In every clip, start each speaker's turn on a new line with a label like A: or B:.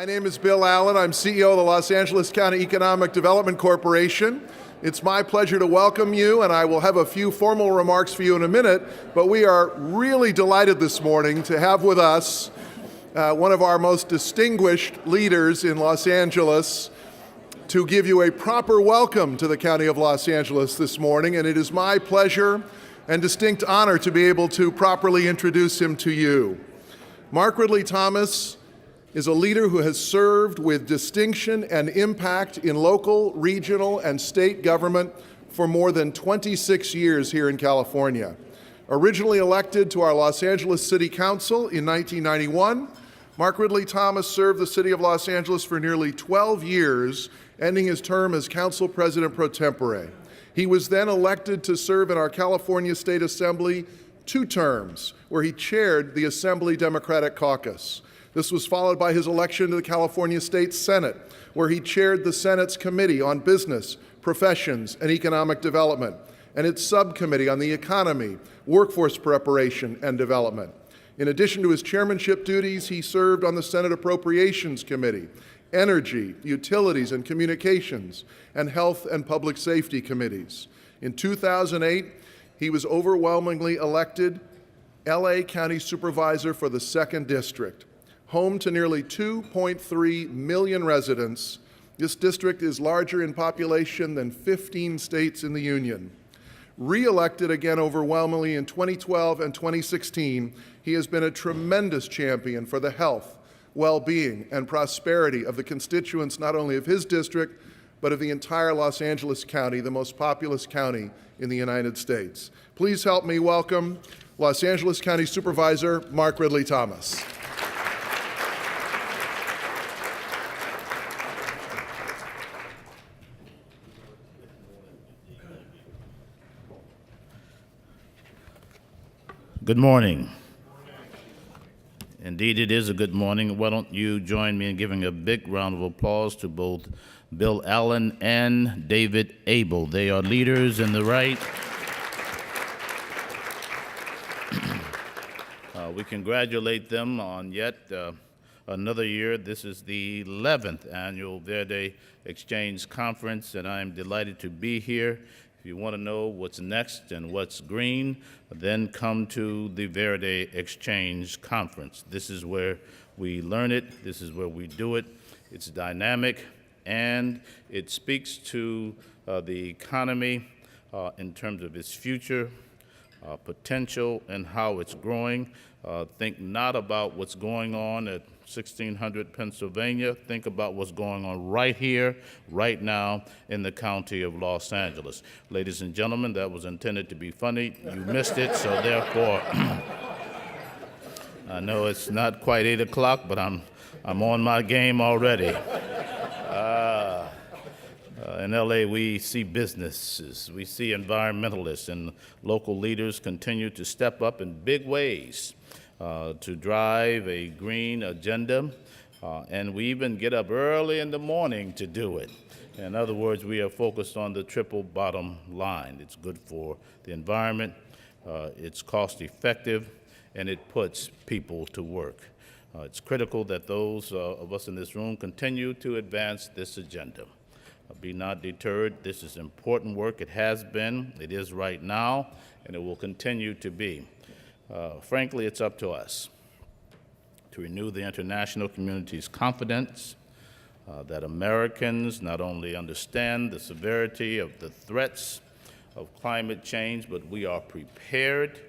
A: My name is Bill Allen. I'm CEO of the Los Angeles County Economic Development Corporation. It's my pleasure to welcome you, and I will have a few formal remarks for you in a minute, but we are really delighted this morning to have with us one of our most distinguished leaders in Los Angeles to give you a proper welcome to the County of Los Angeles this morning, and it is my pleasure and distinct honor to be able to properly introduce him to you. Mark Ridley Thomas is a leader who has served with distinction and impact in local, regional, and state government for more than 26 years here in California. Originally elected to our Los Angeles City Council in 1991, Mark Ridley Thomas served the City of Los Angeles for nearly 12 years, ending his term as Council President pro tempore. He was then elected to serve in our California State Assembly 2 terms, where he chaired the Assembly Democratic Caucus. This was followed by his election to the California State Senate, where he chaired the Senate's Committee on Business, Professions, and Economic Development, and its subcommittee on the economy, workforce preparation, and development. In addition to his chairmanship duties, he served on the Senate Appropriations Committee, Energy, Utilities and Communications, and Health and Public Safety Committees. In 2008, he was overwhelmingly elected LA County Supervisor for the 2nd District. Home to nearly 2.3 million residents, this district is larger in population than 15 states in the Union. Re-elected again overwhelmingly in 2012 and 2016, he has been a tremendous champion for the health, well-being, and prosperity of the constituents not only of his district, but of the entire Los Angeles County, the most populous county in the United States. Please help me welcome Los Angeles County Supervisor Mark Ridley Thomas.
B: Good morning. Indeed, it is a good morning. Why don't you join me in giving a big round of applause to both Bill Allen and David Abel. They are leaders in the right. We congratulate them on yet another year. This is the 11th annual Verde Exchange Conference, and I'm delighted to be here. If you want to know what's next and what's green, then come to the Verde Exchange Conference. This is where we learn it. This is where we do it. It's dynamic, and it speaks to the economy in terms of its future, potential, and how it's growing. Think not about what's going on at 1600 Pennsylvania. Think about what's going on right here, right now, in the county of Los Angeles. Ladies and gentlemen, that was intended to be funny. You missed it, so therefore, I know it's not quite 8 o'clock, but I'm on my game already. In LA, we see businesses, we see environmentalists, and local leaders continue to step up in big ways to drive a green agenda, and we even get up early in the morning to do it. In other words, we are focused on the triple bottom line. It's good for the environment, it's cost effective, and it puts people to work. It's critical that those of us in this room continue to advance this agenda. Be not deterred. This is important work. It has been, it is right now, and it will continue to be. Frankly, it's up to us to renew the international community's confidence that Americans not only understand the severity of the threats of climate change, but we are prepared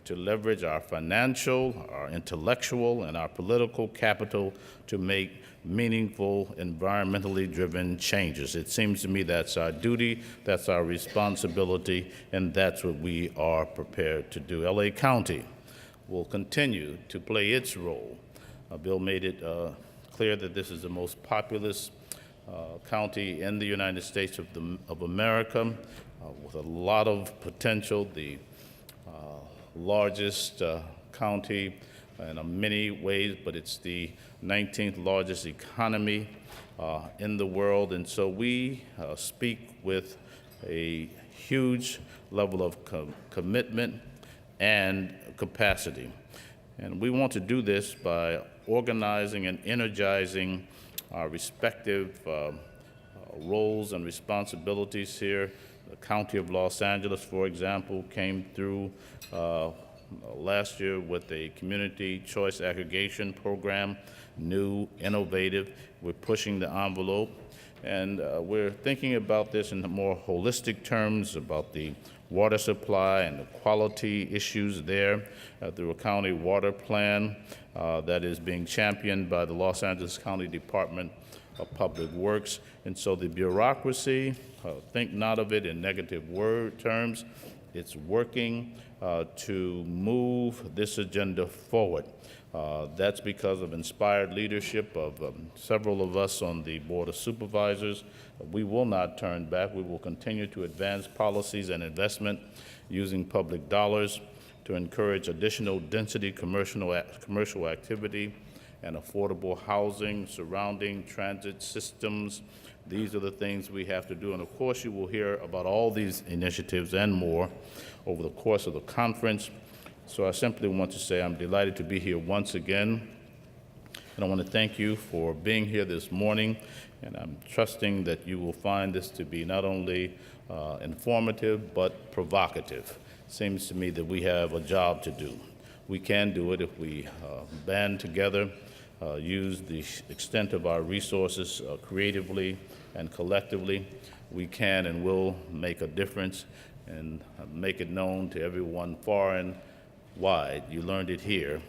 B: to leverage our financial, our intellectual, and our political capital to make meaningful, environmentally driven changes. It seems to me that's our duty, that's our responsibility, and that's what we are prepared to do. LA County will continue to play its role. Bill made it clear that this is the most populous county in the United States of America, with a lot of potential, the largest county in many ways, but it's the 19th largest economy in the world, and so we speak with a huge level of commitment and capacity. And we want to do this by organizing and energizing our respective roles and responsibilities here. The County of Los Angeles, for example, came through last year with a community choice aggregation program, new, innovative. We're pushing the envelope, and we're thinking about this in more holistic terms about the water supply and the quality issues there through a county water plan that is being championed by the Los Angeles County Department of Public Works. And so the bureaucracy, think not of it in negative word terms, it's working to move this agenda forward. That's because of inspired leadership of several of us on the Board of Supervisors. We will not turn back. We will continue to advance policies and investment using public dollars to encourage additional density commercial activity and affordable housing surrounding transit systems. These are the things we have to do. And of course, you will hear about all these initiatives and more over the course of the conference. So I simply want to say I'm delighted to be here once again. And I want to thank you for being here this morning. And I'm trusting that you will find this to be not only informative, but provocative. Seems to me that we have a job to do. We can do it if we band together, use the extent of our resources creatively and collectively. We can and will make a difference and make it known to everyone far and wide. You learned it here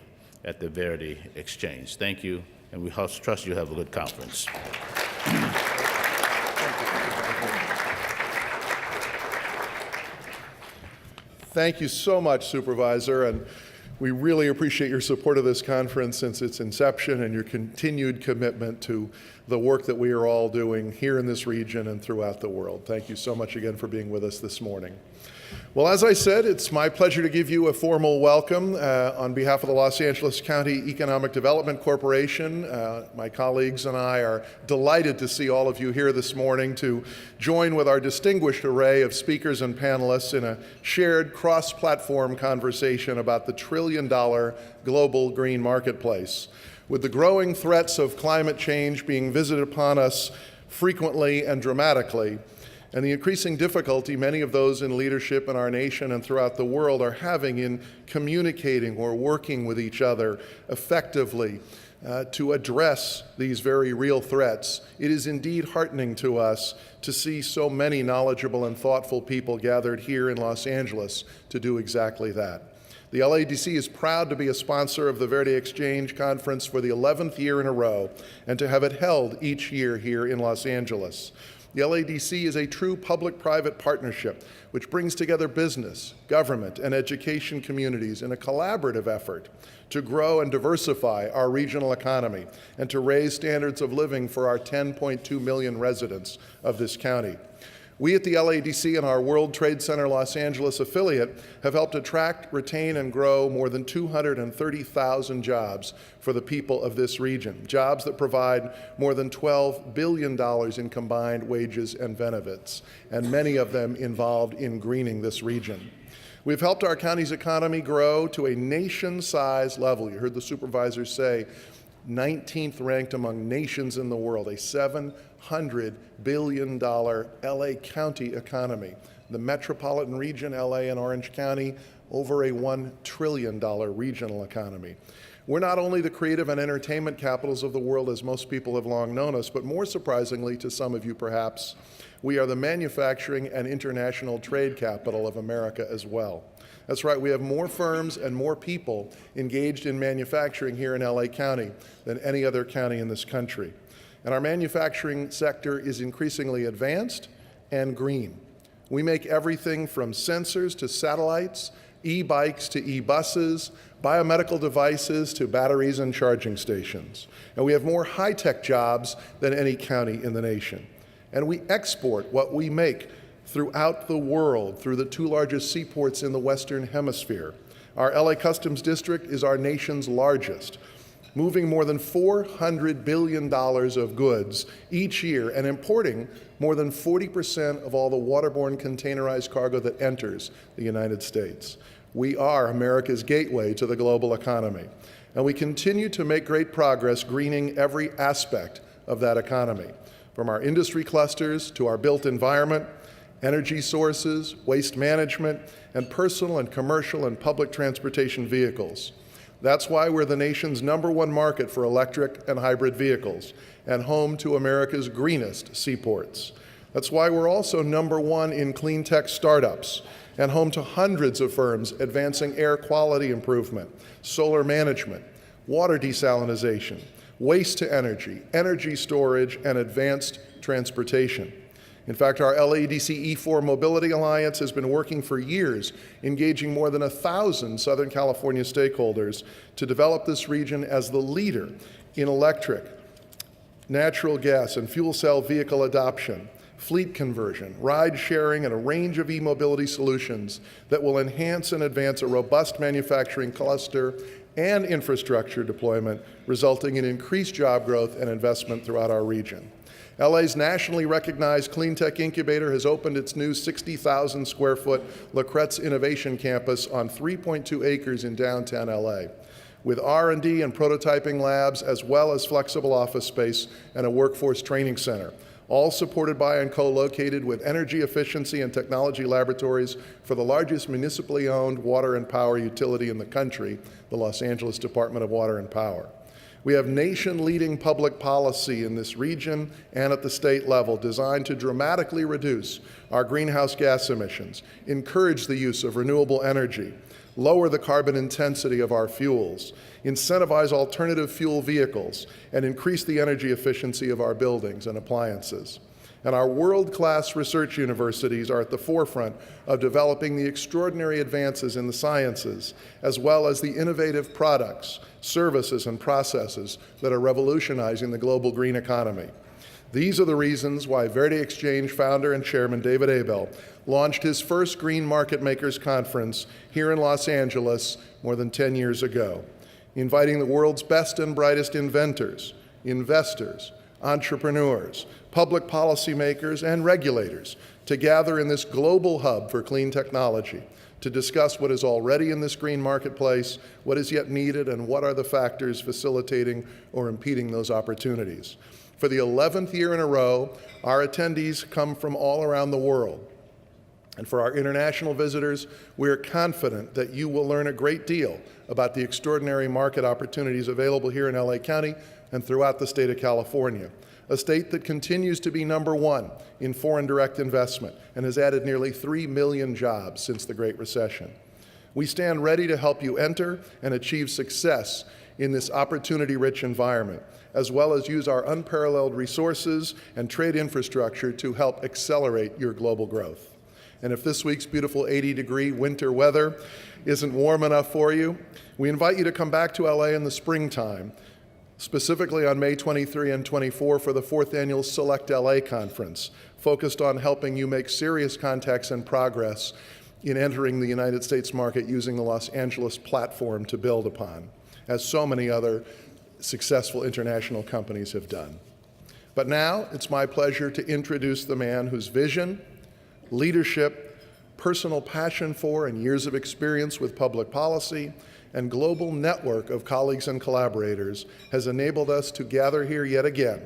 B: at the Verity Exchange. Thank you, and we trust you have a good conference.
A: Thank you so much, Supervisor, and we really appreciate your support of this conference since its inception and your continued commitment to the work that we are all doing here in this region and throughout the world. Thank you so much again for being with us this morning. Well, as I said, it's my pleasure to give you a formal welcome on behalf of the Los Angeles County Economic Development Corporation. My colleagues and I are delighted to see all of you here this morning to join with our distinguished array of speakers and panelists in a shared cross-platform conversation about the trillion-dollar global green marketplace. With the growing threats of climate change being visited upon us frequently and dramatically, and the increasing difficulty many of those in leadership in our nation and throughout the world are having in communicating or working with each other effectively to address these very real threats, it is indeed heartening to us to see so many knowledgeable and thoughtful people gathered here in Los Angeles to do exactly that. The LADC is proud to be a sponsor of the Verity Exchange Conference for the 11th year in a row and to have it held each year here in Los Angeles. The LADC is a true public-private partnership which brings together business, government, and education communities in a collaborative effort to grow and diversify our regional economy and to raise standards of living for our 10.2 million residents of this county. We at the LADC and our World Trade Center Los Angeles affiliate have helped attract, retain, and grow more than 230,000 jobs for the people of this region, jobs that provide more than $12 billion in combined wages and benefits, and many of them involved in greening this region. We've helped our county's economy grow to a nation-size level. You heard the supervisor say 19th ranked among nations in the world, a $700 billion LA County economy. The metropolitan region, LA and Orange County, over a $1 trillion regional economy. We're not only the creative and entertainment capitals of the world, as most people have long known us, but more surprisingly to some of you perhaps, we are the manufacturing and international trade capital of America as well. That's right, we have more firms and more people engaged in manufacturing here in LA County than any other county in this country. And our manufacturing sector is increasingly advanced and green. We make everything from sensors to satellites, e-bikes to e-buses, biomedical devices to batteries and charging stations. And we have more high-tech jobs than any county in the nation. And we export what we make throughout the world through the two largest seaports in the Western Hemisphere. Our LA Customs District is our nation's largest, moving more than $400 billion of goods each year and importing more than 40% of all the waterborne containerized cargo that enters the United States. We are America's gateway to the global economy. And we continue to make great progress greening every aspect of that economy, from our industry clusters to our built environment, energy sources, waste management, and personal and commercial and public transportation vehicles. That's why we're the nation's #1 market for electric and hybrid vehicles and home to America's greenest seaports. That's why we're also #1 in clean tech startups and home to hundreds of firms advancing air quality improvement, solar management, water desalination, waste to energy, energy storage, and advanced transportation. In fact, our LADC E4 Mobility Alliance has been working for years, engaging more than 1,000 Southern California stakeholders to develop this region as the leader in electric, natural gas, and fuel cell vehicle adoption, fleet conversion, ride sharing, and a range of e-mobility solutions that will enhance and advance a robust manufacturing cluster and infrastructure deployment, resulting in increased job growth and investment throughout our region. LA's nationally recognized Clean Tech Incubator has opened its new 60,000 square foot La Kretz Innovation Campus on 3.2 acres in downtown LA, with R&D and prototyping labs, as well as flexible office space and a workforce training center, all supported by and co-located with energy efficiency and technology laboratories for the largest municipally owned water and power utility in the country, the Los Angeles Department of Water and Power. We have nation-leading public policy in this region and at the state level designed to dramatically reduce our greenhouse gas emissions, encourage the use of renewable energy, lower the carbon intensity of our fuels, incentivize alternative fuel vehicles, and increase the energy efficiency of our buildings and appliances. And our world-class research universities are at the forefront of developing the extraordinary advances in the sciences, as well as the innovative products, services, and processes that are revolutionizing the global green economy. These are the reasons why Verde Exchange founder and chairman David Abel launched his first Green Market Makers Conference here in Los Angeles more than 10 years ago, inviting the world's best and brightest inventors, investors, entrepreneurs, public policymakers, and regulators to gather in this global hub for clean technology to discuss what is already in this green marketplace, what is yet needed, and what are the factors facilitating or impeding those opportunities. For the 11th year in a row, our attendees come from all around the world. And for our international visitors, we are confident that you will learn a great deal about the extraordinary market opportunities available here in LA County and throughout the state of California, a state that continues to be #1 in foreign direct investment and has added nearly 3 million jobs since the Great Recession. We stand ready to help you enter and achieve success in this opportunity-rich environment, as well as use our unparalleled resources and trade infrastructure to help accelerate your global growth. And if this week's beautiful 80-degree winter weather isn't warm enough for you, we invite you to come back to LA in the springtime, specifically on May 23 and 24 for the 4th Annual Select LA Conference, focused on helping you make serious contacts and progress in entering the United States market using the Los Angeles platform to build upon, as so many other successful international companies have done. But now it's my pleasure to introduce the man whose vision, leadership, personal passion for, and years of experience with public policy, and global network of colleagues and collaborators has enabled us to gather here yet again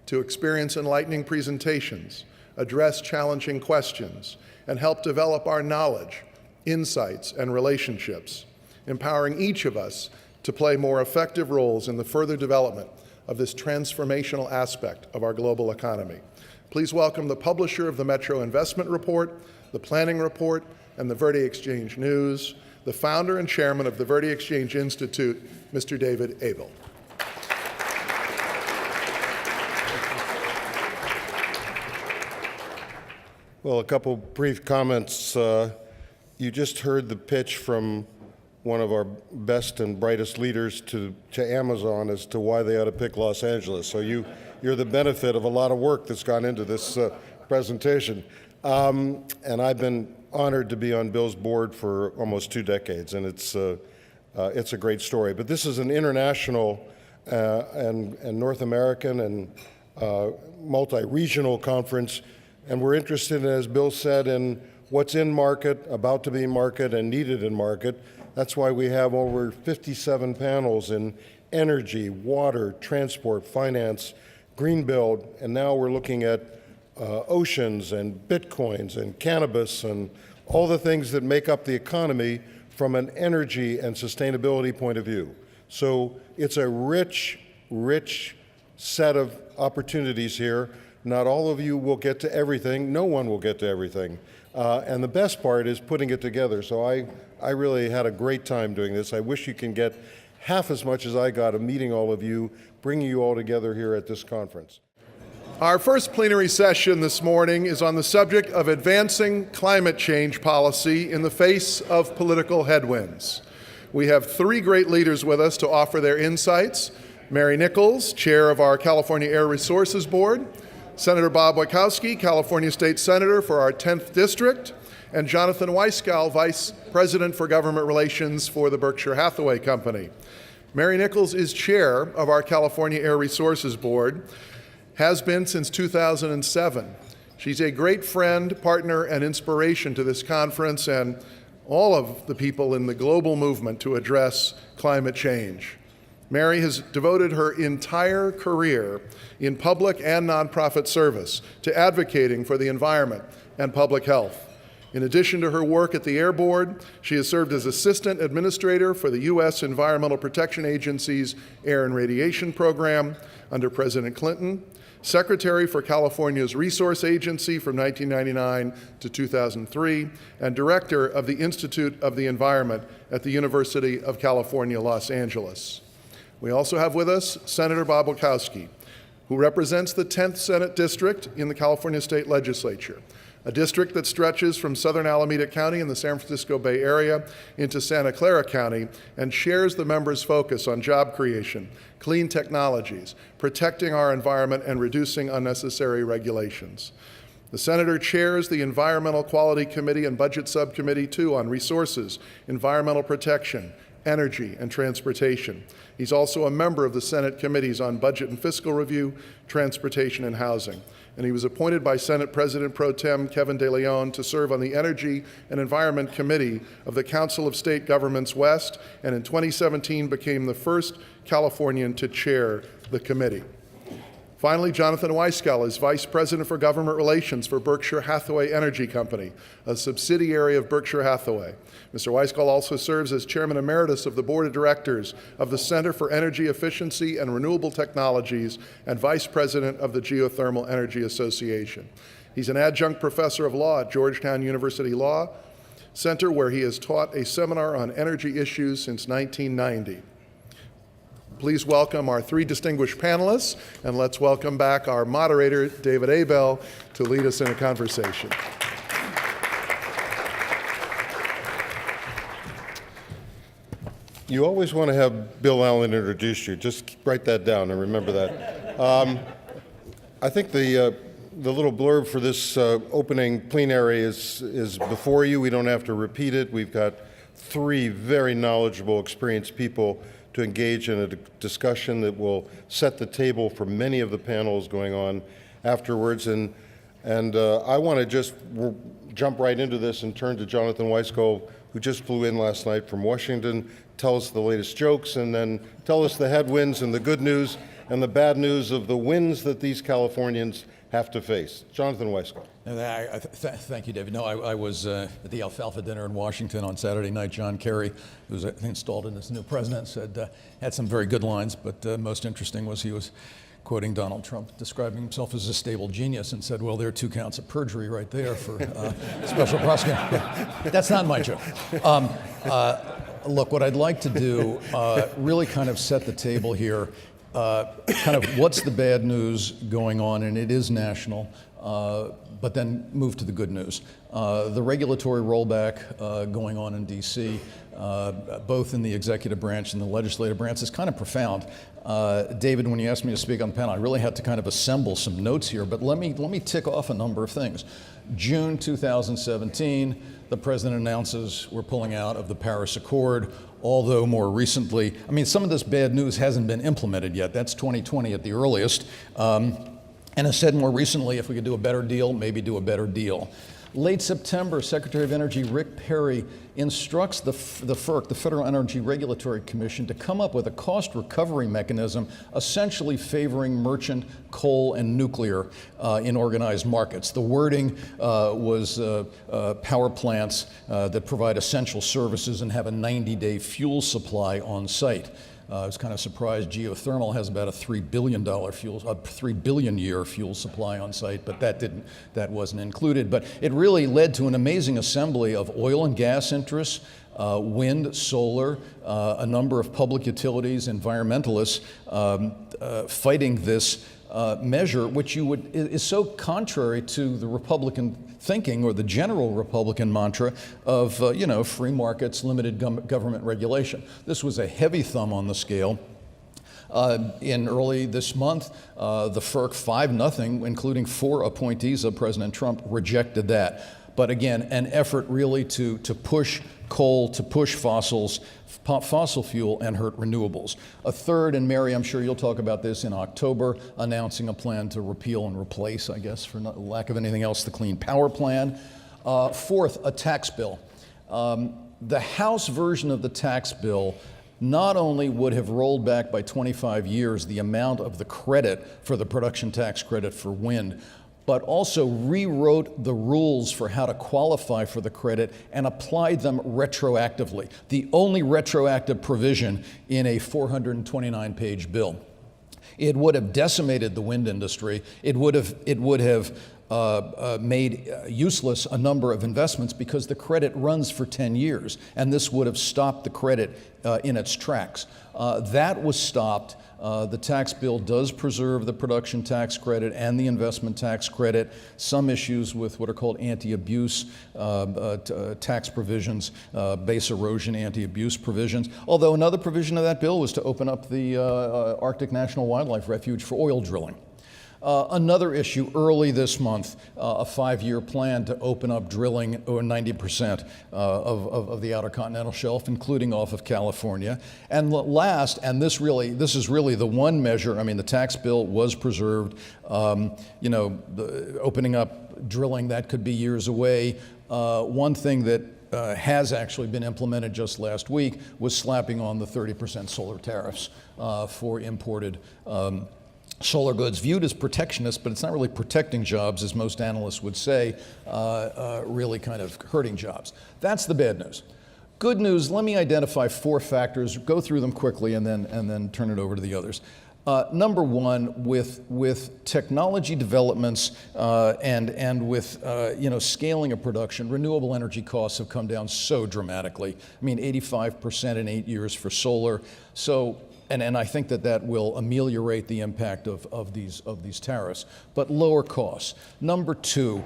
A: to experience enlightening presentations, address challenging questions, and help develop our knowledge, insights, and relationships, empowering each of us to play more effective roles in the further development of this transformational aspect of our global economy. Please welcome the publisher of the Metro Investment Report, the Planning Report, and the Verde Exchange News, the founder and chairman of the Verde Exchange Institute, Mr. David Abel.
C: Well, a couple brief comments. You just heard the pitch from one of our best and brightest leaders to Amazon as to why they ought to pick Los Angeles. So you're the benefit of a lot of work that's gone into this presentation. And I've been honored to be on Bill's board for almost 2 decades, and it's a great story. But this is an international and North American and multi-regional conference, and we're interested, as Bill said, in what's in market, about to be in market, and needed in market. That's why we have over 57 panels in energy, water, transport, finance, green build, and now we're looking at oceans and bitcoins and cannabis and all the things that make up the economy from an energy and sustainability point of view. So it's a rich, rich set of opportunities here. Not all of you will get to everything. No one will get to everything. And the best part is putting it together. So I really had a great time doing this. I wish you can get half as much as I got of meeting all of you, bringing you all together here at this conference.
A: Our first plenary session this morning is on the subject of advancing climate change policy in the face of political headwinds. We have three great leaders with us to offer their insights. Mary Nichols, chair of our California Air Resources Board, Senator Bob Wachowski, California State Senator for our 10th District, and Jonathan Weiskell, Vice President for Government Relations for the Berkshire Hathaway Company. Mary Nichols is chair of our California Air Resources Board, has been since 2007. She's a great friend, partner, and inspiration to this conference and all of the people in the global movement to address climate change. Mary has devoted her entire career in public and nonprofit service to advocating for the environment and public health. In addition to her work at the Air Board, she has served as Assistant Administrator for the U.S. Environmental Protection Agency's Air and Radiation Program under President Clinton, Secretary for California's Resource Agency from 1999 to 2003, and Director of the Institute of the Environment at the University of California, Los Angeles. We also have with us Senator Bob Wachowski, who represents the 10th Senate District in the California State Legislature, a district that stretches from southern Alameda County in the San Francisco Bay Area into Santa Clara County and shares the members' focus on job creation, clean technologies, protecting our environment, and reducing unnecessary regulations. The Senator chairs the Environmental Quality Committee and Budget Subcommittee, too, on resources, environmental protection, energy, and transportation. He's also a member of the Senate Committees on Budget and Fiscal Review, Transportation, and Housing. And he was appointed by Senate President Pro Tem Kevin De Leon to serve on the Energy and Environment Committee of the Council of State Governments West, and in 2017 became the first Californian to chair the committee. Finally, Jonathan Weiskell is Vice President for Government Relations for Berkshire Hathaway Energy Company, a subsidiary of Berkshire Hathaway. Mr. Weiskell also serves as Chairman Emeritus of the Board of Directors of the Center for Energy Efficiency and Renewable Technologies and Vice President of the Geothermal Energy Association. He's an adjunct professor of law at Georgetown University Law Center, where he has taught a seminar on energy issues since 1990. Please welcome our three distinguished panelists, and let's welcome back our moderator, David Abel, to lead us in a conversation.
C: You always want to have Bill Allen introduce you. Just write that down and remember that. I think the little blurb for this opening plenary is before you. We don't have to repeat it. We've got three very knowledgeable, experienced people to engage in a discussion that will set the table for many of the panels going on afterwards. And I want to just jump right into this and turn to Jonathan Weiskell, who just flew in last night from Washington, tell us the latest jokes, and then tell us the headwinds and the good news and the bad news of the wins that these Californians have to face. Jonathan Weiskell.
D: Thank you, David. No, I was at the Alfalfa dinner in Washington on Saturday night. John Kerry, who's installed as new president, said had some very good lines, but most interesting was he was quoting Donald Trump, describing himself as a stable genius, and said, well, there are 2 counts of perjury right there for special prosecutor. Yeah, that's not my joke. Look, what I'd like to do, really kind of set the table here, kind of what's the bad news going on, and it is national, but then move to the good news. The regulatory rollback going on in DC, both in the executive branch and the legislative branch, is kind of profound. David, when you asked me to speak on the panel, I really had to kind of assemble some notes here, but let me tick off a number of things. June 2017, the president announces we're pulling out of the Paris Accord, although more recently, I mean, some of this bad news hasn't been implemented yet. That's 2020 at the earliest. And has said more recently, if we could do a better deal, maybe do a better deal. Late September, Secretary of Energy Rick Perry instructs the FERC, the Federal Energy Regulatory Commission, to come up with a cost recovery mechanism essentially favoring merchant coal and nuclear in organized markets. The wording was power plants that provide essential services and have a 90-day fuel supply on site. I was kind of surprised geothermal has about a $3 billion year fuel supply on site, but that wasn't included. But it really led to an amazing assembly of oil and gas interests, wind, solar, a number of public utilities, environmentalists fighting this measure, which is so contrary to the Republican thinking or the general Republican mantra of free markets, limited government regulation. This was a heavy thumb on the scale. In early this month, the FERC 5-0, including 4 appointees of President Trump, rejected that. But again, an effort really to push coal, to push fossil fuel and hurt renewables. A third, and Mary, I'm sure you'll talk about this in October, announcing a plan to repeal and replace, I guess, for lack of anything else, the Clean Power Plan. Fourth, a tax bill. The House version of the tax bill not only would have rolled back by 25 years the amount of the credit for the production tax credit for wind, but also rewrote the rules for how to qualify for the credit and applied them retroactively, the only retroactive provision in a 429-page bill. It would have decimated the wind industry. It would have made useless a number of investments because the credit runs for 10 years, and this would have stopped the credit in its tracks. That was stopped. The tax bill does preserve the production tax credit and the investment tax credit, some issues with what are called anti-abuse tax provisions, base erosion anti-abuse provisions, although another provision of that bill was to open up the Arctic National Wildlife Refuge for oil drilling. Another issue early this month, a 5-year plan to open up drilling over 90% of the Outer Continental Shelf, including off of California. And last, and this is really the one measure, I mean, the tax bill was preserved, opening up drilling, that could be years away. One thing that has actually been implemented just last week was slapping on the 30% solar tariffs for imported solar goods, viewed as protectionist, but it's not really protecting jobs, as most analysts would say, really kind of hurting jobs. That's the bad news. Good news, let me identify 4 factors, go through them quickly, and then turn it over to the others. Number one, with technology developments and with scaling of production, renewable energy costs have come down so dramatically. I mean, 85% in 8 years for solar. So. And I think that will ameliorate the impact of these tariffs, but lower costs. Number two,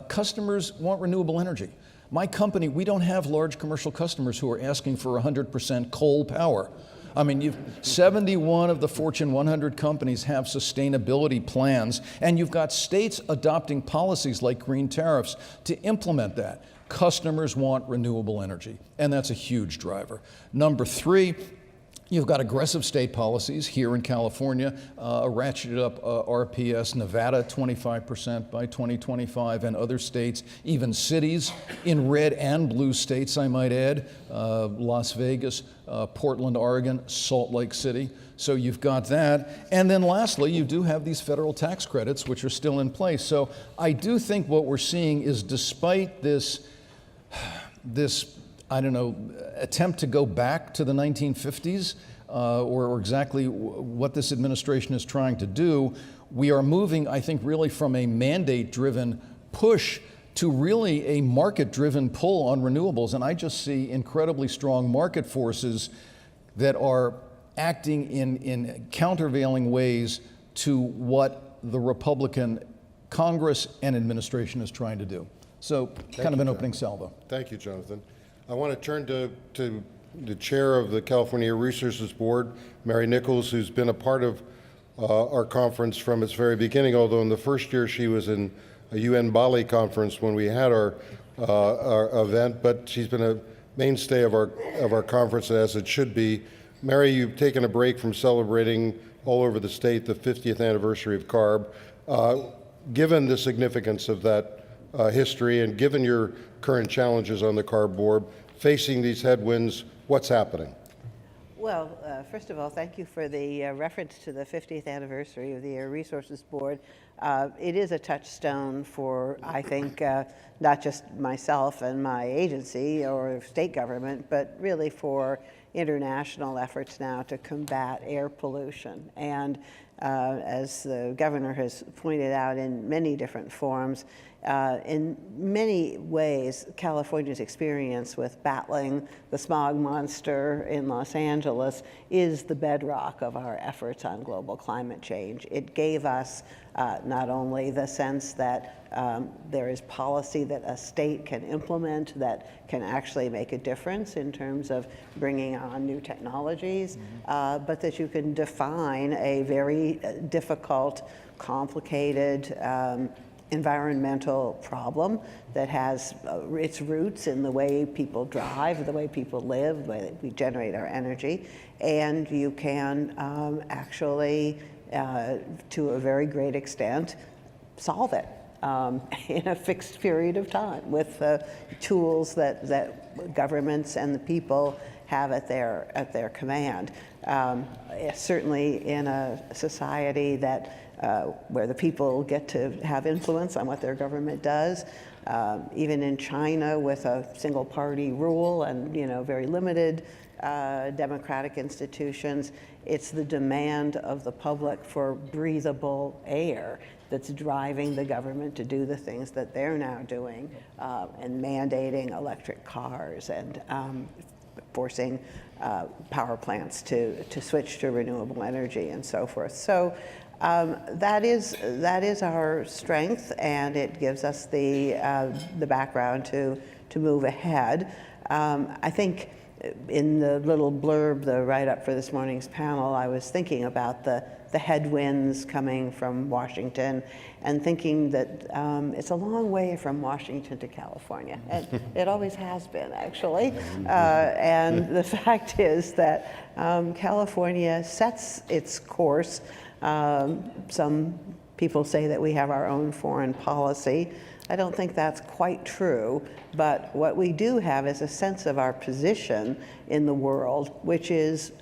D: customers want renewable energy. My company, we don't have large commercial customers who are asking for 100% coal power. I mean, 71 of the Fortune 100 companies have sustainability plans, and you've got states adopting policies like green tariffs to implement that. Customers want renewable energy, and that's a huge driver. Number three, you've got aggressive state policies here in California, ratcheted up RPS, Nevada 25% by 2025, and other states, even cities in red and blue states, I might add, Las Vegas, Portland, Oregon, Salt Lake City. So you've got that. And then lastly, you do have these federal tax credits, which are still in place. So I do think what we're seeing is, despite this attempt to go back to the 1950s, or exactly what this administration is trying to do, we are moving, I think, really from a mandate-driven push to really a market-driven pull on renewables. And I just see incredibly strong market forces that are acting in countervailing ways to what the Republican Congress and administration is trying to do. So kind of an opening salvo.
C: Thank you, Jonathan. I want to turn to the chair of the California Air Resources Board, Mary Nichols, who's been a part of our conference from its very beginning, although in the first year she was in a UN Bali conference when we had our event, but she's been a mainstay of our conference, as it should be. Mary, you've taken a break from celebrating all over the state the 50th anniversary of CARB. Given the significance of that history, and given your current challenges on the CARB board, facing these headwinds, what's happening?
E: Well, first of all, thank you for the reference to the 50th anniversary of the Air Resources Board. It is a touchstone for, I think, not just myself and my agency or state government, but really for international efforts now to combat air pollution. And as the governor has pointed out in many different forums, in many ways, California's experience with battling the smog monster in Los Angeles is the bedrock of our efforts on global climate change. It gave us not only the sense that there is policy that a state can implement that can actually make a difference in terms of bringing on new technologies, but that you can define a very difficult, complicated, environmental problem that has its roots in the way people drive, the way people live, the way that we generate our energy, and you can actually, to a very great extent, solve it in a fixed period of time with tools that governments and the people have at their command. Certainly in a society that where the people get to have influence on what their government does. Even in China with a single party rule and very limited democratic institutions, it's the demand of the public for breathable air that's driving the government to do the things that they're now doing and mandating electric cars and forcing power plants to switch to renewable energy and so forth. So that is our strength, and it gives us the background to move ahead. I think in the little blurb, the write-up for this morning's panel, I was thinking about the headwinds coming from Washington and thinking that it's a long way from Washington to California. And it always has been, actually. And the fact is that California sets its course. Some people say that we have our own foreign policy. I don't think that's quite true, but what we do have is a sense of our position in the world, which is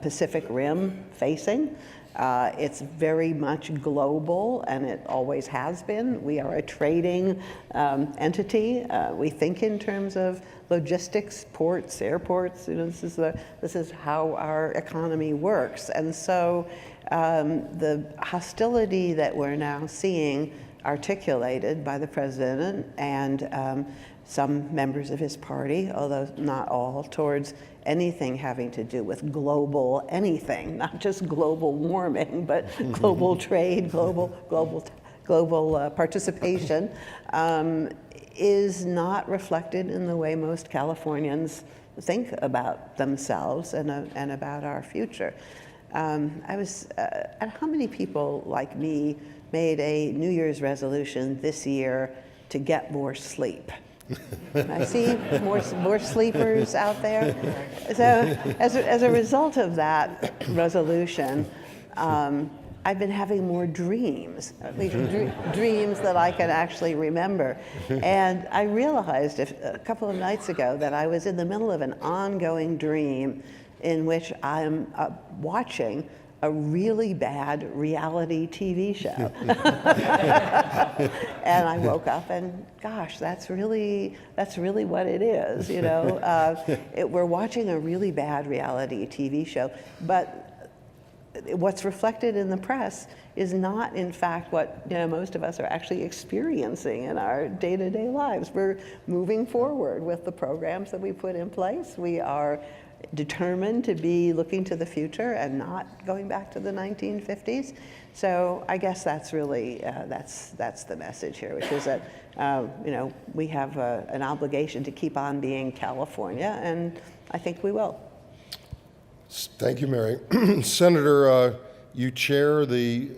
E: Pacific Rim facing. It's very much global, and it always has been. We are a trading entity. We think in terms of logistics, ports, airports. This is how our economy works. And so the hostility that we're now seeing articulated by the president and some members of his party, although not all, towards anything having to do with global anything, not just global warming, but global trade, global participation, is not reflected in the way most Californians think about themselves and about our future. How many people like me made a New Year's resolution this year to get more sleep? I see more sleepers out there. So as a result of that resolution, I've been having more dreams, at least dreams that I can actually remember. And I realized a couple of nights ago that I was in the middle of an ongoing dream in which I'm watching a really bad reality TV show. And I woke up and, gosh, that's really what it is, we're watching a really bad reality TV show, but what's reflected in the press is not, in fact, what most of us are actually experiencing in our day-to-day lives. We're moving forward with the programs that we put in place. We are determined to be looking to the future and not going back to the 1950s. So I guess that's really that's the message here, which is that we have an obligation to keep on being California, and I think we will.
C: Thank you, Mary. Senator, you chair the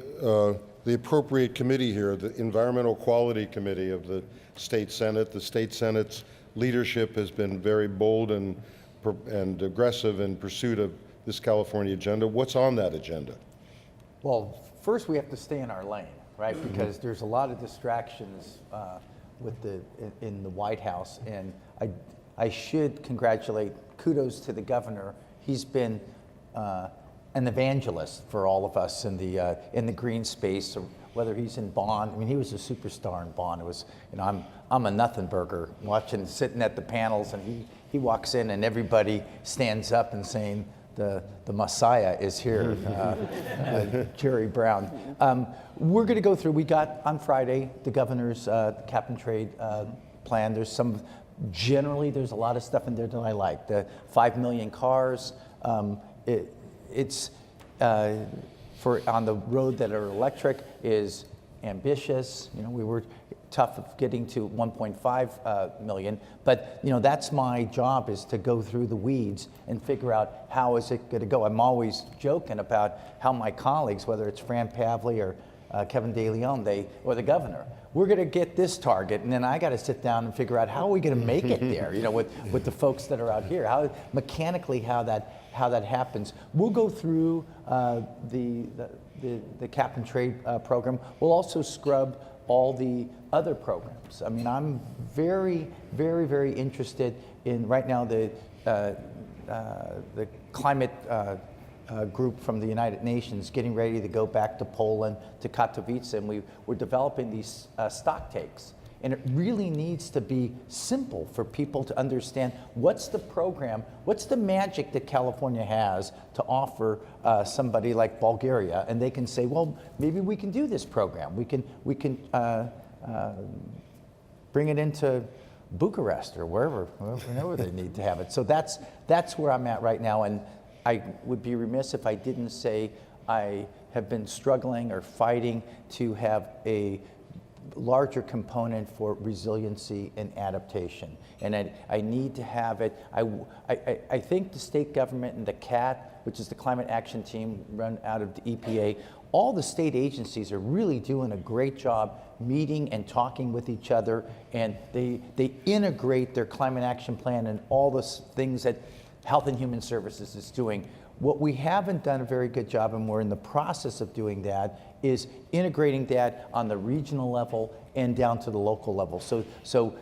C: appropriate committee here, the Environmental Quality Committee of the State Senate. The State Senate's leadership has been very bold and aggressive in pursuit of this California agenda. What's on that agenda?
F: Well, first we have to stay in our lane, right? Because there's a lot of distractions in the White House, and I should congratulate, kudos to the governor. He's been an evangelist for all of us in the green space, or whether he's in Bonn. I mean, he was a superstar in Bonn. It was, I'm a nothing burger sitting at the panels, and he walks in and everybody stands up and saying, the Messiah is here, Jerry Brown. We're going to go through, we got on Friday the governor's cap and trade plan. There's generally there's a lot of stuff in there that I like. The 5 million cars, it's for on the road that are electric is ambitious. We were tough of getting to 1.5 million, but that's my job, is to go through the weeds and figure out how is it going to go. I'm always joking about how my colleagues, whether it's Fran Pavley or Kevin De Leon, or the governor, we're going to get this target, and then I got to sit down and figure out how are we going to make it there, with the folks that are out here, how mechanically how that happens. We'll go through the cap and trade program. We'll also scrub all the other programs. I mean, I'm very, very, very interested in right now the climate group from the United Nations getting ready to go back to Poland, to Katowice, and we're developing these stock takes. And it really needs to be simple for people to understand what's the program, what's the magic that California has to offer somebody like Bulgaria, and they can say, well, maybe we can do this program. We can bring it into Bucharest or wherever they need to have it. So that's where I'm at right now, and I would be remiss if I didn't say I have been struggling or fighting to have a larger component for resiliency and adaptation, and I need to have it. I think the state government and the CAT, which is the Climate Action Team run out of the EPA, all the state agencies are really doing a great job meeting and talking with each other, and they integrate their climate action plan and all the things that Health and Human Services is doing. What we haven't done a very good job, and we're in the process of doing that, is integrating that on the regional level and down to the local level. So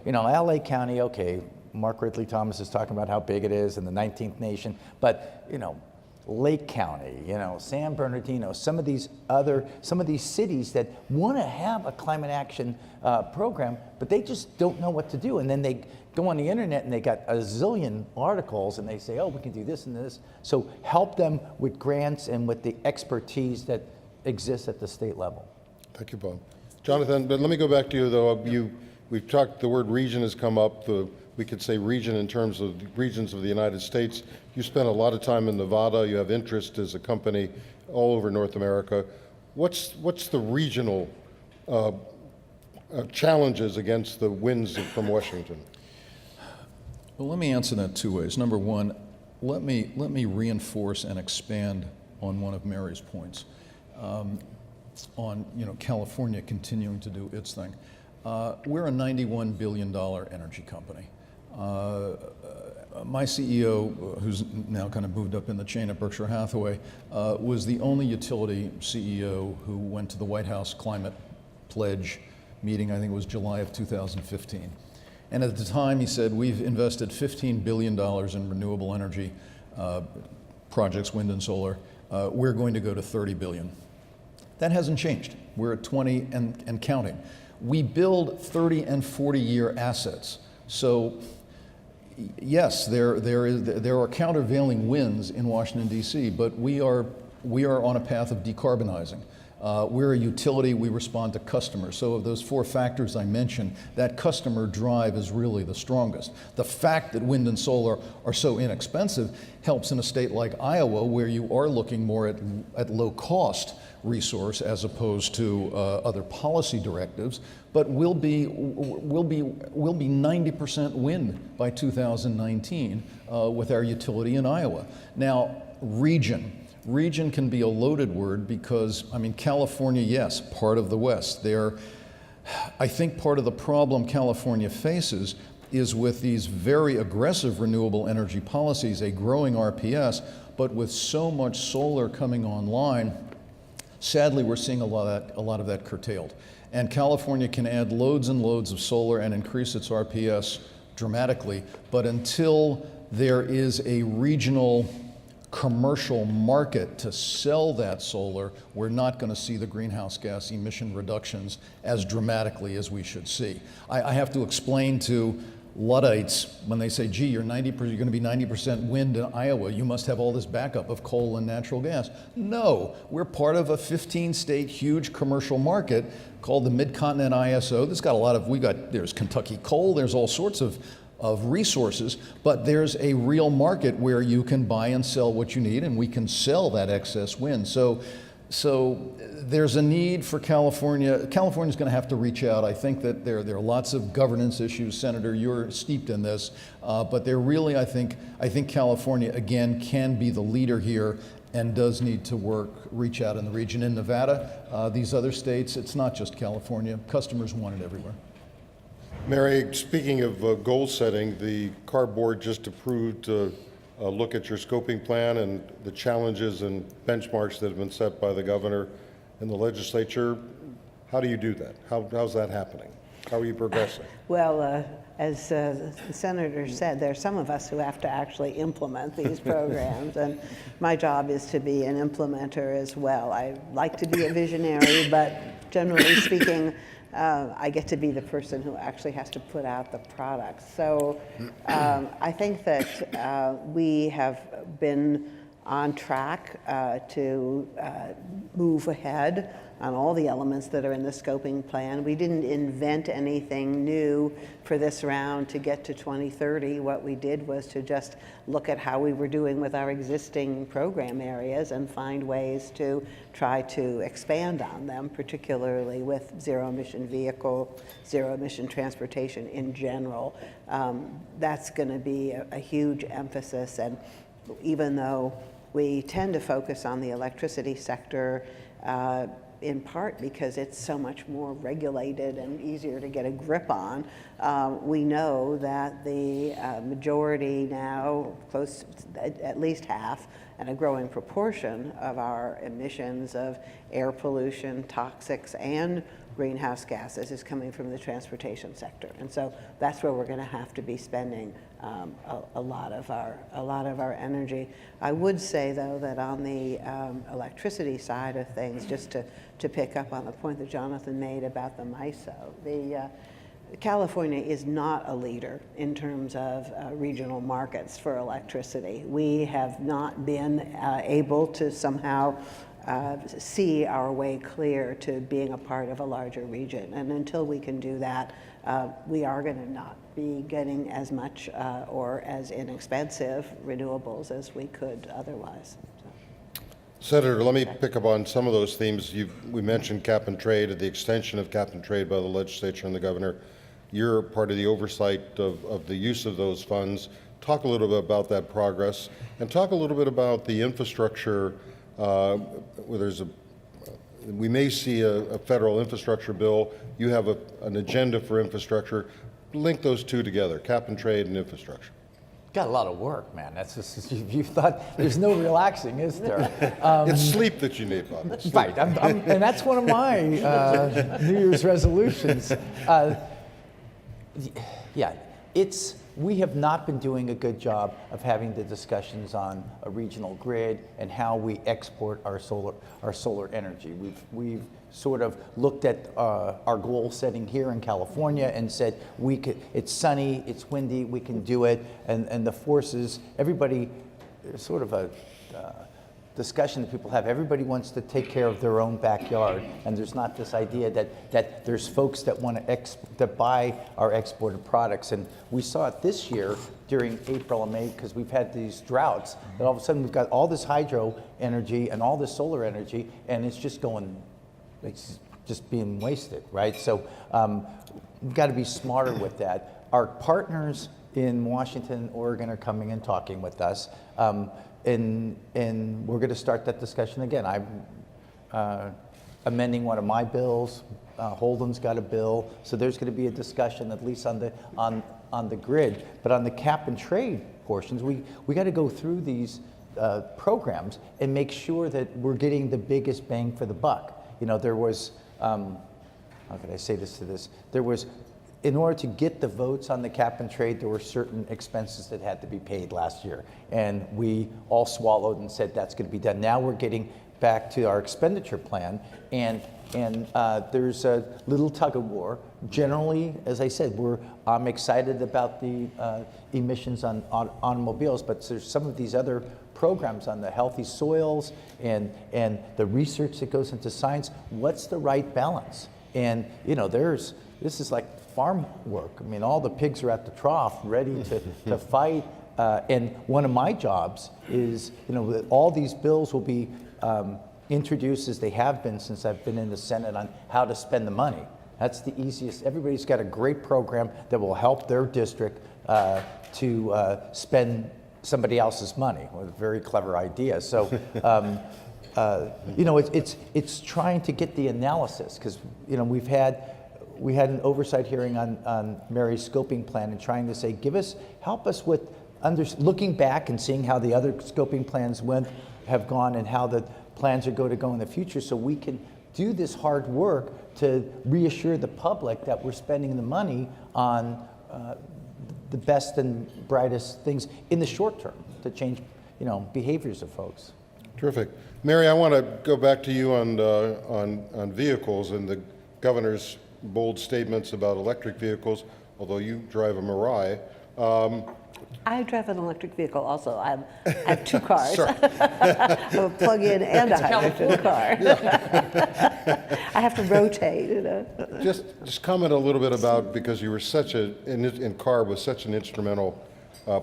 F: LA County, okay, Mark Ridley Thomas is talking about how big it is in the 19th nation, but Lake County, San Bernardino, some of these cities that want to have a climate action program, but they just don't know what to do. And then they go on the internet and they got a zillion articles and they say, oh, we can do this and this. So help them with grants and with the expertise that exists at the state level.
C: Thank you, Bob. Jonathan, but let me go back to you, though. We've talked, the word region has come up. We could say region in terms of regions of the United States. You spent a lot of time in Nevada. You have interest as a company all over North America. What's the regional challenges against the winds from Washington?
D: Well, let me answer that two ways. Number one, let me reinforce and expand on one of Mary's points on California continuing to do its thing. We're a $91 billion energy company. My CEO, who's now kind of moved up in the chain at Berkshire Hathaway, was the only utility CEO who went to the White House climate pledge meeting. I think it was July of 2015. And at the time, he said, we've invested $15 billion in renewable energy projects, wind and solar. We're going to go to 30 billion. That hasn't changed. We're at 20 and counting. We build 30 and 40-year assets. So yes, there are countervailing winds in Washington, D.C., but we are on a path of decarbonizing. We're a utility, we respond to customers. So of those four factors I mentioned, that customer drive is really the strongest. The fact that wind and solar are so inexpensive helps in a state like Iowa, where you are looking more at low cost resource as opposed to other policy directives, but we'll be 90% wind by 2019 with our utility in Iowa. Now, region can be a loaded word because, I mean, California, yes, part of the West. I think part of the problem California faces is with these very aggressive renewable energy policies, a growing RPS, but with so much solar coming online, sadly, we're seeing a lot of that curtailed. And California can add loads and loads of solar and increase its RPS dramatically, but until there is a regional commercial market to sell that solar, we're not going to see the greenhouse gas emission reductions as dramatically as we should see. I have to explain to Luddites when they say, gee, you're going to be 90% wind in Iowa, you must have all this backup of coal and natural gas. No, we're part of a 15-state huge commercial market called the Mid-Continent ISO. That's got a lot of, there's Kentucky coal, there's all sorts of resources, but there's a real market where you can buy and sell what you need, and we can sell that excess wind. So there's a need for California. California's going to have to reach out. I think that there are lots of governance issues. Senator, you're steeped in this, but they're really, I think California, again, can be the leader here and does need to reach out in the region. In Nevada, these other states, it's not just California. Customers want it everywhere.
C: Mary, speaking of goal setting, the CAR board just approved a look at your scoping plan and the challenges and benchmarks that have been set by the governor and the legislature. How do you do that? How's that happening? How are you progressing?
E: Well, as the senator said, there are some of us who have to actually implement these programs, and my job is to be an implementer as well. I like to be a visionary, but generally speaking, I get to be the person who actually has to put out the product. So I think that we have been on track to move ahead on all the elements that are in the scoping plan. We didn't invent anything new for this round to get to 2030. What we did was to just look at how we were doing with our existing program areas and find ways to try to expand on them, particularly with zero-emission vehicle, zero-emission transportation in general. That's going to be a huge emphasis, and even though we tend to focus on the electricity sector, in part because it's so much more regulated and easier to get a grip on. We know that the majority now, close at least half, and a growing proportion of our emissions of air pollution, toxics, and greenhouse gases is coming from the transportation sector. And so that's where we're going to have to be spending a lot of our energy. I would say, though, that on the electricity side of things, just to pick up on the point that Jonathan made about the MISO, California is not a leader in terms of regional markets for electricity. We have not been able to somehow see our way clear to being a part of a larger region. And until we can do that, we are going to not be getting as much or as inexpensive renewables as we could otherwise. So.
C: Senator, let me pick up on some of those themes. We mentioned cap and trade, the extension of cap and trade by the legislature and the governor. You're part of the oversight of the use of those funds. Talk a little bit about that progress, and talk a little bit about the infrastructure where we may see a federal infrastructure bill. You have an agenda for infrastructure. Link those two together, cap and trade and infrastructure.
F: Got a lot of work, man. That's just, you thought there's no relaxing, is there?
C: It's sleep that you need, Bob.
F: Right, and that's one of my New Year's resolutions. Yeah, we have not been doing a good job of having the discussions on a regional grid and how we export our solar energy. We've sort of looked at our goal setting here in California and said it's sunny, it's windy, we can do it, and the forces, everybody, sort of a discussion that people have, everybody wants to take care of their own backyard, and there's not this idea that there's folks that want to buy our exported products. And we saw it this year during April and May, because we've had these droughts, and all of a sudden we've got all this hydro energy and all this solar energy, and it's just being wasted, right? So we've got to be smarter with that. Our partners in Washington, Oregon are coming and talking with us. And we're going to start that discussion again. I'm amending one of my bills. Holden's got a bill, so there's going to be a discussion at least on the grid. But on the cap and trade portions, we got to go through these programs and make sure that we're getting the biggest bang for the buck. You know, there was how could I say this to this? There was, in order to get the votes on the cap and trade, there were certain expenses that had to be paid last year. And we all swallowed and said that's going to be done. Now we're getting back to our expenditure plan, and there's a little tug of war. Generally, as I said, I'm excited about the emissions on automobiles, but there's some of these other programs on the healthy soils and the research that goes into science. What's the right balance? And this is like farm work. I mean, all the pigs are at the trough, ready to fight. And one of my jobs is, that all these bills will be introduced, as they have been since I've been in the Senate, on how to spend the money. That's the easiest. Everybody's got a great program that will help their district to spend somebody else's money with a very clever idea. So, it's trying to get the analysis, because we had an oversight hearing on Mary's scoping plan and trying to say, help us with looking back and seeing how the other scoping plans have gone and how the plans are going to go in the future, so we can do this hard work to reassure the public that we're spending the money on the best and brightest things in the short term to change, behaviors of folks.
C: Terrific. Mary, I want to go back to you on vehicles and the governor's bold statements about electric vehicles, although you drive a Mirai.
E: I drive an electric vehicle also. I have two cars. A plug-in and a hydrogen car. I have to rotate,
C: Just comment a little bit about, because you were in CARB was such an instrumental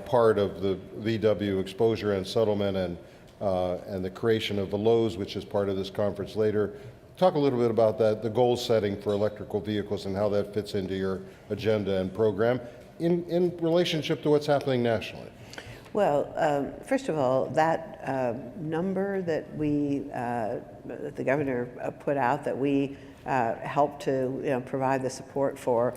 C: part of the VW exposure and settlement and the creation of the Lowe's, which is part of this conference later. Talk a little bit about that, the goal setting for electrical vehicles and how that fits into your agenda and program in relationship to what's happening nationally.
E: Well, first of all, that number that the governor put out, that we helped to provide the support for,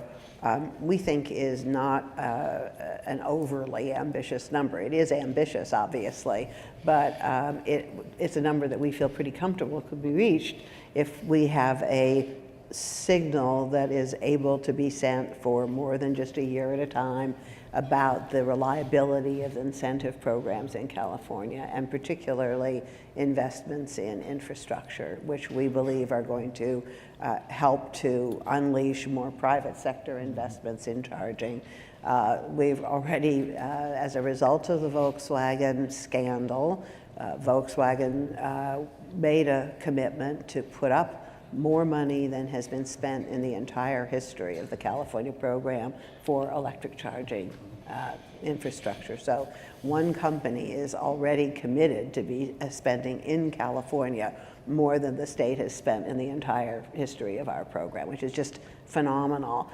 E: we think is not an overly ambitious number. It is ambitious, obviously, but it's a number that we feel pretty comfortable could be reached if we have a signal that is able to be sent for more than just a year at a time about the reliability of incentive programs in California, and particularly investments in infrastructure, which we believe are going to help to unleash more private sector investments in charging. We've already, as a result of the Volkswagen scandal, Volkswagen made a commitment to put up more money than has been spent in the entire history of the California program for electric charging infrastructure. So one company is already committed to be spending in California more than the state has spent in the entire history of our program, which is just phenomenal.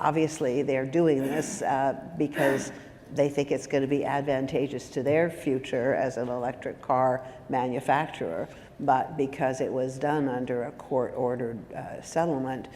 E: Obviously, they're doing this because they think it's going to be advantageous to their future as an electric car manufacturer, but because it was done under a court-ordered settlement,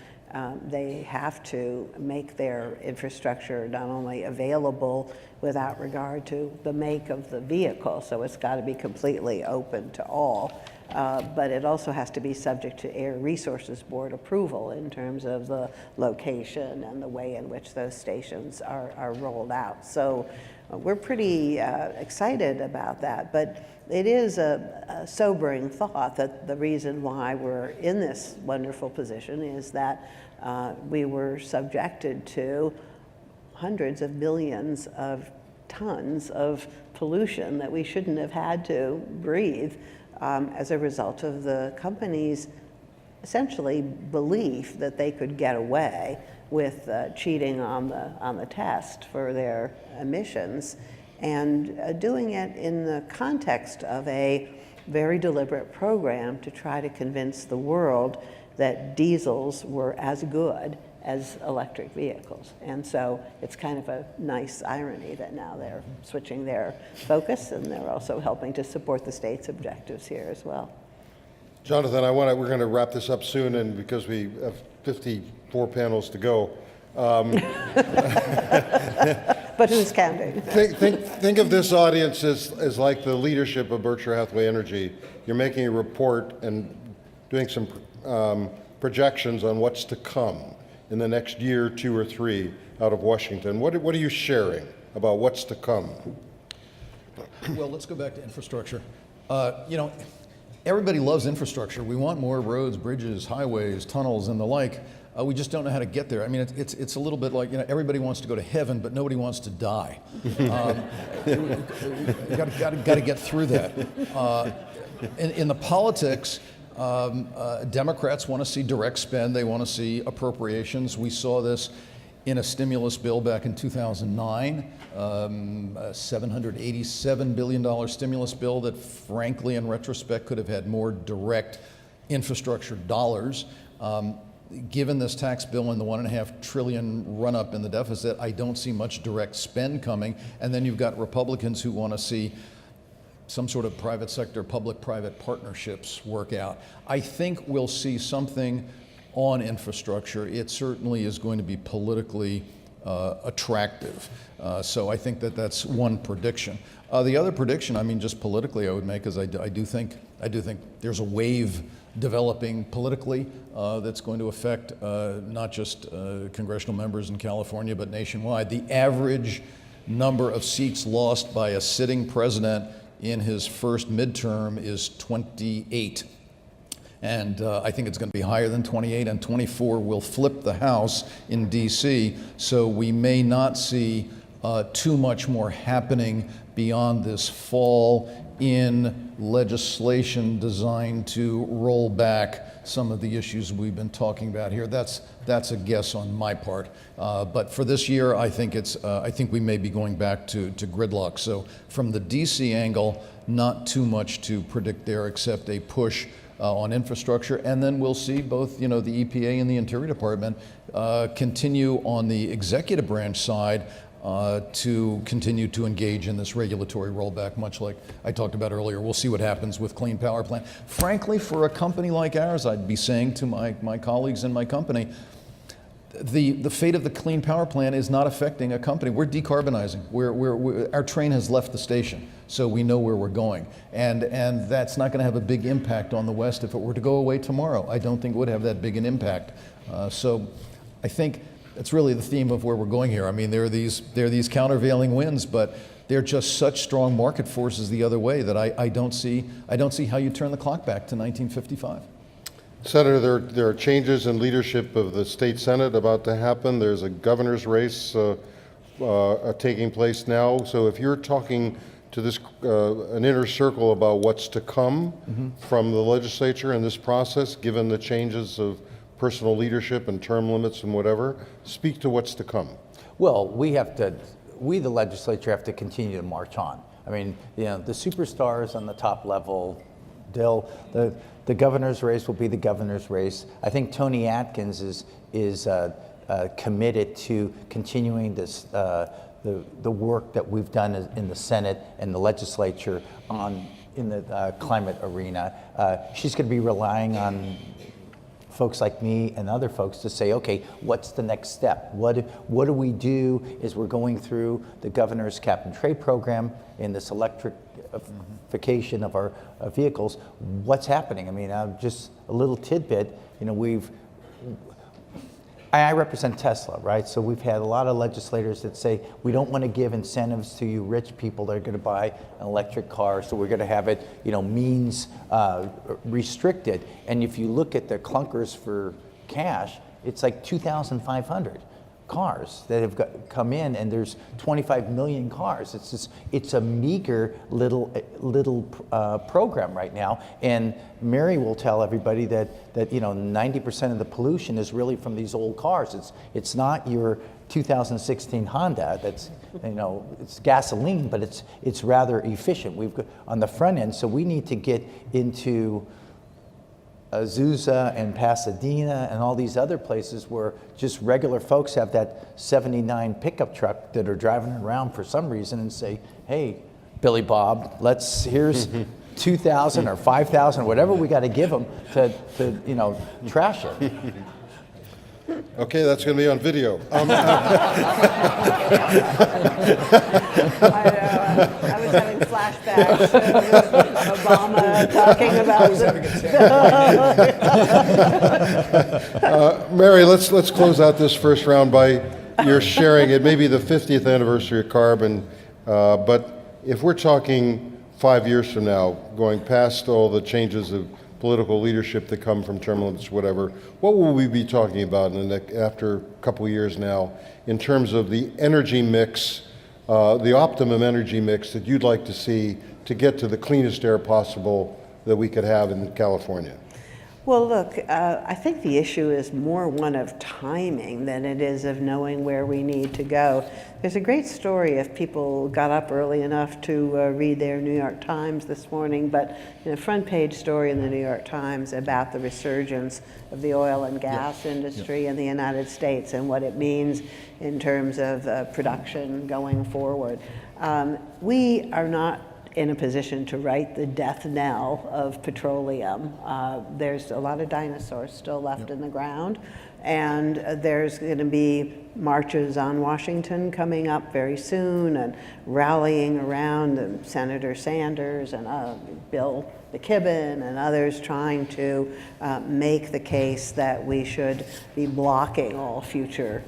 E: they have to make their infrastructure not only available without regard to the make of the vehicle, so it's got to be completely open to all, but it also has to be subject to Air Resources Board approval in terms of the location and the way in which those stations are rolled out. So we're pretty excited about that, but it is a sobering thought that the reason why we're in this wonderful position is that we were subjected to hundreds of millions of tons of pollution that we shouldn't have had to breathe as a result of the company's essentially belief that they could get away with cheating on the test for their emissions, and doing it in the context of a very deliberate program to try to convince the world that diesels were as good as electric vehicles. And so it's kind of a nice irony that now they're switching their focus, and they're also helping to support the state's objectives here as well.
C: Jonathan, we're going to wrap this up soon, and because we have 54 panels to go.
E: But who's counting?
C: Think of this audience as like the leadership of Berkshire Hathaway Energy. You're making a report and doing some projections on what's to come in the next year, 2 or 3 out of Washington. What are you sharing about what's to come?
D: Well, let's go back to infrastructure. You know, everybody loves infrastructure. We want more roads, bridges, highways, tunnels, and the like. We just don't know how to get there. I mean, it's a little bit like, you know, everybody wants to go to heaven, but nobody wants to die. Got to get through that. In the politics, Democrats want to see direct spend. They want to see appropriations. We saw this in a stimulus bill back in 2009, a $787 billion stimulus bill that, frankly, in retrospect, could have had more direct infrastructure dollars. Given this tax bill and the $1.5 trillion run-up in the deficit, I don't see much direct spend coming. And then you've got Republicans who want to see some sort of private sector, public-private partnerships work out. I think we'll see something on infrastructure. It certainly is going to be politically attractive. So I think that that's one prediction. The other prediction, I mean, just politically, I would make is I do think there's a wave developing politically that's going to affect not just congressional members in California, but nationwide. The average number of seats lost by a sitting president in his first midterm is 28. And I think it's going to be higher than 28, and 24 will flip the House in DC. So we may not see too much more happening beyond this fall in legislation designed to roll back some of the issues we've been talking about here. That's a guess on my part. But for this year, I think we may be going back to gridlock. So from the DC angle, not too much to predict there, except a push on infrastructure, and then we'll see both, you know, the EPA and the Interior Department continue on the executive branch side to continue to engage in this regulatory rollback, much like I talked about earlier. We'll see what happens with Clean Power Plan. Frankly, for a company like ours, I'd be saying to my colleagues in my company, the fate of the Clean Power Plan is not affecting a company. We're decarbonizing. Our train has left the station, so we know where we're going. And that's not going to have a big impact on the West. If it were to go away tomorrow, I don't think it would have that big an impact. So I think that's really the theme of where we're going here. I mean, there are these countervailing winds, but they're just such strong market forces the other way that I don't see how you turn the clock back to 1955.
C: Senator, there are changes in leadership of the state Senate about to happen. There's a governor's race taking place now. So if you're talking to this an inner circle about what's to come from the legislature in this process, given the changes of personal leadership and term limits and whatever, speak to what's to come.
F: Well, we, the legislature, have to continue to march on. I mean, you know, the superstars on the top level, the governor's race will be the governor's race. I think Tony Atkins is committed to continuing this the work that we've done in the Senate and the legislature in the climate arena. She's going to be relying on folks like me and other folks to say, okay, what's the next step? What do we do as we're going through the governor's cap and trade program in this electrification of our vehicles? What's happening? I mean, just a little tidbit, you know, I represent Tesla, right? So we've had a lot of legislators that say, we don't want to give incentives to you rich people that are going to buy an electric car, so we're going to have it, you know, means restricted. And if you look at the clunkers for cash, it's like 2,500 cars that have come in, and there's 25 million cars. It's a meager little program right now. And Mary will tell everybody that you know 90% of the pollution is really from these old cars. It's not your 2016 Honda that's, you know, it's gasoline, but it's rather efficient. We've got on the front end, so we need to get into Azusa and Pasadena and all these other places where just regular folks have that 79 pickup truck that are driving around for some reason and say, hey, Billy Bob, here's 2,000 or 5,000, whatever we got to give them to you know, trash it.
C: Okay, that's going to be on video.
E: I was having flashbacks of Obama talking about
C: Mary, let's close out this first round by your sharing. It may be the 50th anniversary of carbon, but if we're talking 5 years from now, going past all the changes of political leadership that come from term limits, whatever, what will we be talking about after a couple of years now in terms of the energy mix, the optimum energy mix that you'd like to see to get to the cleanest air possible that we could have in California?
E: Well, look, I think the issue is more one of timing than it is of knowing where we need to go. There's a great story if people got up early enough to read their New York Times this morning, but in a front page story in the New York Times about the resurgence of the oil and gas industry in the United States and what it means in terms of production going forward. We are not in a position to write the death knell of petroleum. There's a lot of dinosaurs still left in the ground, and there's going to be marches on Washington coming up very soon and rallying around Senator Sanders and Bill McKibben and others trying to make the case that we should be blocking all future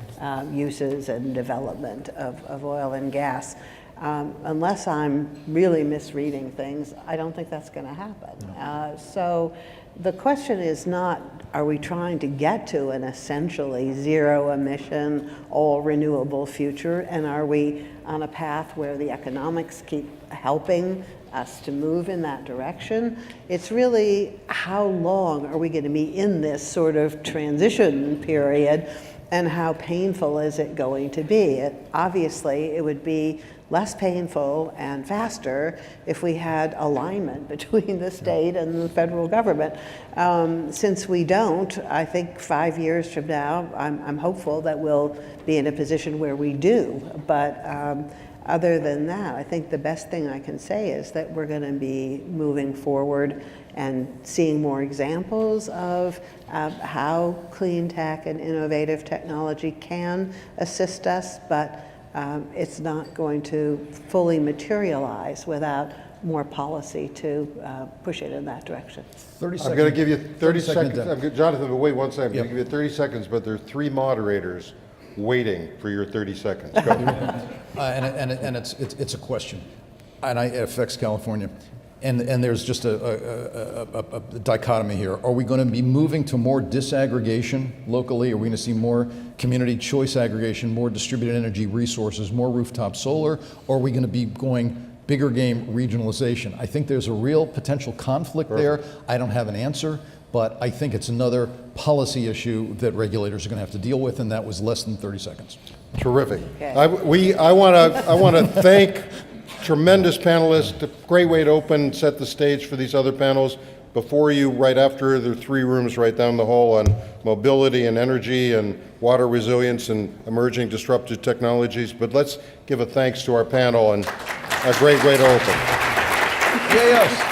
E: uses and development of oil and gas. Unless I'm really misreading things, I don't think that's going to happen. So the question is not, are we trying to get to an essentially zero emission, all renewable future, and are we on a path where the economics keep helping us to move in that direction? It's really how long are we going to be in this sort of transition period, and how painful is it going to be? Obviously, it would be less painful and faster if we had alignment between the state and the federal government. Since we don't, I think 5 years from now, I'm hopeful that we'll be in a position where we do. But other than that, I think the best thing I can say is that we're going to be moving forward and seeing more examples of how clean tech and innovative technology can assist us, but it's not going to fully materialize without more policy to push it in that direction.
D: 30 seconds.
C: I'm going to give you 30 seconds.
D: Down.
C: Jonathan, but wait 1 second.
D: Yep.
C: I'm going to give you 30 seconds, but there are 3 moderators waiting for your 30 seconds. Go.
D: And it's a question, and it affects California. And there's just a dichotomy here. Are we going to be moving to more disaggregation locally? Are we going to see more community choice aggregation, more distributed energy resources, more rooftop solar? Or are we going to be going bigger game regionalization? I think there's a real potential conflict there. I don't have an answer, but I think it's another policy issue that regulators are going to have to deal with, and that was less than 30 seconds.
C: Terrific.
E: Okay.
C: I want to thank tremendous panelists. A great way to set the stage for these other panels. Before you, right after, there are 3 rooms right down the hall on mobility and energy and water resilience and emerging disruptive technologies. But let's give a thanks to our panel and a great way to open.
D: Yes.